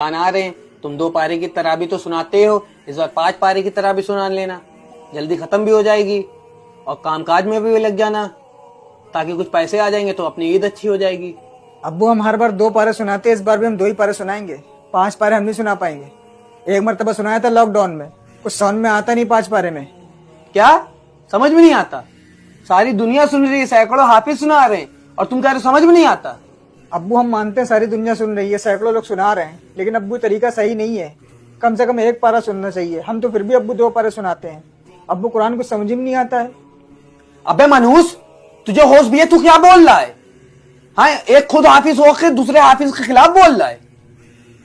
आ रहे हैं, तुम 2 पारे की तराबी तो सुनाते हो, इस बार 5 पारे की तराबी सुना लेना, जल्दी खत्म भी हो जाएगी और कामकाज में भी लग जाना, ताकि कुछ पैसे आ जाएंगे तो अपनी ईद अच्छी हो जाएगी। अब्बू हम हर बार 2 पारे सुनाते हैं, इस बार भी हम 2 ही पारे सुनाएंगे। 5 पारे हम नहीं सुना पाएंगे। एक मरतबा सुनाया था लॉकडाउन में, कुछ समझ में आता नहीं 5 पारे में। क्या समझ में नहीं आता? सारी दुनिया सुन रही है, सैकड़ों हाफिज सुना रहे हैं और तुम कह रहे समझ में नहीं आता। अब्बू हम मानते हैं सारी दुनिया सुन रही है, सैकड़ों लोग सुना रहे हैं, लेकिन अब्बू तरीका सही नहीं है। कम से कम 1 पारा सुनना चाहिए। हम तो फिर भी अब्बू 2 पारे सुनाते हैं। अब्बू कुरान को समझ में नहीं आता है। अबे मनहूस, तुझे होश भी है? तू क्या बोल रहा है? हाँ, एक खुद हाफिज होकर दूसरे हाफिज के खिलाफ बोल रहा है।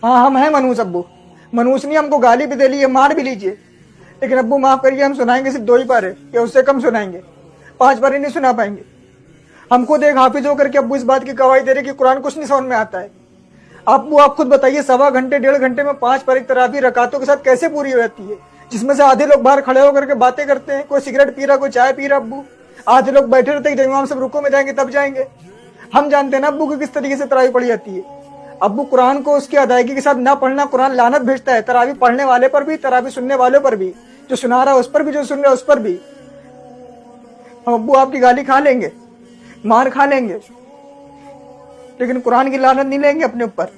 हाँ हम हैं मनहूस अब्बू। मनहूस नहीं, हमको गाली भी दे लीजिए, मार भी लीजिए, लेकिन अब्बू माफ करिए, हम सुनाएंगे सिर्फ 2 ही पारे या उससे कम सुनाएंगे। 5 पारे नहीं सुना पाएंगे। हमको देख हाफिज होकर के अब्बू इस बात की गवाही दे रहे कि कुरान कुछ नहीं समझ में आता है। अब्बू आप खुद बताइए, 1.25 घंटे 1.5 घंटे में 5 पारे की तराबी रकातों के साथ कैसे पूरी हो जाती है, जिसमें से आधे लोग बाहर खड़े होकर के बातें करते हैं, कोई सिगरेट पी रहा, कोई चाय पी रहा। अब्बू आधे लोग बैठे रहते हैं, जब इमाम सब रुको में जाएंगे तब जाएंगे। हम जानते हैं ना अब्बू की किस तरीके से तरावी पढ़ी जाती है। अब्बू कुरान को उसकी अदायगी के साथ ना पढ़ना, कुरान लानत भेजता है, तरावी पढ़ने वाले पर भी, तरावी सुनने वालों पर भी, जो सुना रहा है उस पर भी, जो सुन रहा है उस पर भी। हम अब्बू आपकी गाली खा लेंगे, मार खा लेंगे, लेकिन कुरान की लानत नहीं लेंगे अपने ऊपर।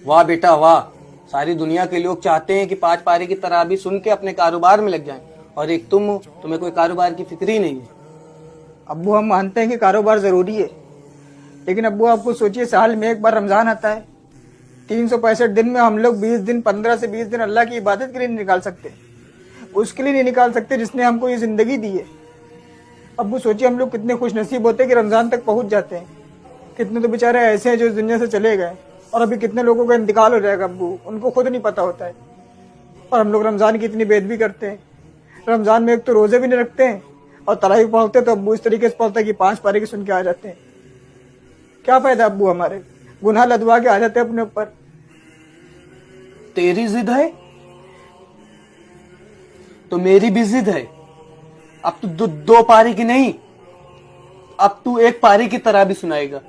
वाह बेटा वाह, सारी दुनिया के लोग चाहते हैं कि 5 पारे की तराबी सुन के अपने कारोबार में लग जाएं, और एक तुम हो, तुम्हें कोई कारोबार की फिक्र ही नहीं है। अब्बू हम मानते हैं कि कारोबार जरूरी है, लेकिन अब्बू आपको सोचिए, साल में 1 बार रमजान आता है। 365 दिन में हम लोग 20 दिन, 15 से 20 दिन अल्लाह की इबादत के लिए नहीं निकाल सकते। उसके लिए नहीं निकाल सकते जिसने हमको ये जिंदगी दी है। अब्बू सोचिए, हम लोग कितने खुश नसीब होते हैं कि रमजान तक पहुंच जाते हैं। कितने तो बेचारे ऐसे हैं जो इस दुनिया से चले गए, और अभी कितने लोगों का इंतकाल हो जाएगा अब्बू, उनको खुद नहीं पता होता है। और हम लोग रमजान की इतनी बेदबी करते हैं। रमजान में एक तो रोजे भी नहीं रखते हैं, और तरावी पढ़ते तो अब्बू इस तरीके से पढ़ता है कि 5 पारे की सुन के आ जाते हैं। क्या फायदा अब्बू, हमारे गुनाह लदवा के आ जाते हैं अपने ऊपर। तेरी जिद है तो मेरी भी जिद है। अब तू 2 पारी की नहीं, अब तू 1 पारी की तराबी सुनाएगा।